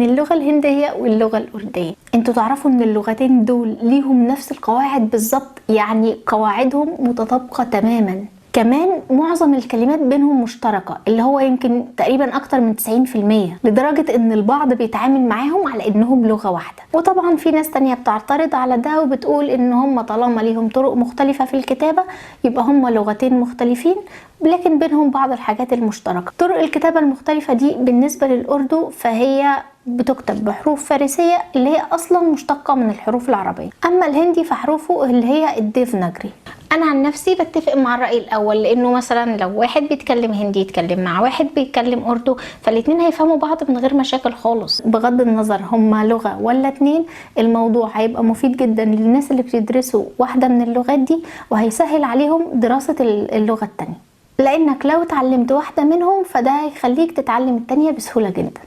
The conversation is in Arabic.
اللغة الهندية واللغة الأردية. انتوا تعرفوا ان اللغتين دول ليهم نفس القواعد بالظبط، يعني قواعدهم متطابقة تماما. كمان معظم الكلمات بينهم مشتركة، اللي هو يمكن تقريبا اكتر من 90%، لدرجة ان البعض بيتعامل معاهم على انهم لغة واحدة. وطبعا في ناس تانية بتعترض على ده وبتقول ان هم طالما ليهم طرق مختلفة في الكتابة يبقى هم لغتين مختلفين، لكن بينهم بعض الحاجات المشتركة. طرق الكتابة المختلفة دي بالنسبة للأردو فهي بتكتب بحروف فارسية اللي هي أصلا مشتقة من الحروف العربية. أما الهندي فحروفه اللي هي الديفناجري. أنا عن نفسي بتفق مع الرأي الأول، لأنه مثلا لو واحد بيتكلم هندي يتكلم مع واحد بيتكلم أردو فالاتنين هيفهموا بعض من غير مشاكل خالص، بغض النظر هما لغة ولا اتنين. الموضوع هيبقى مفيد جدا للناس اللي بتدرسوا واحدة من اللغات دي، وهيسهل عليهم دراسة اللغة التانية، لأنك لو اتعلمت واحدة منهم فده هيخليك تتعلم التانية بسهولة جدا.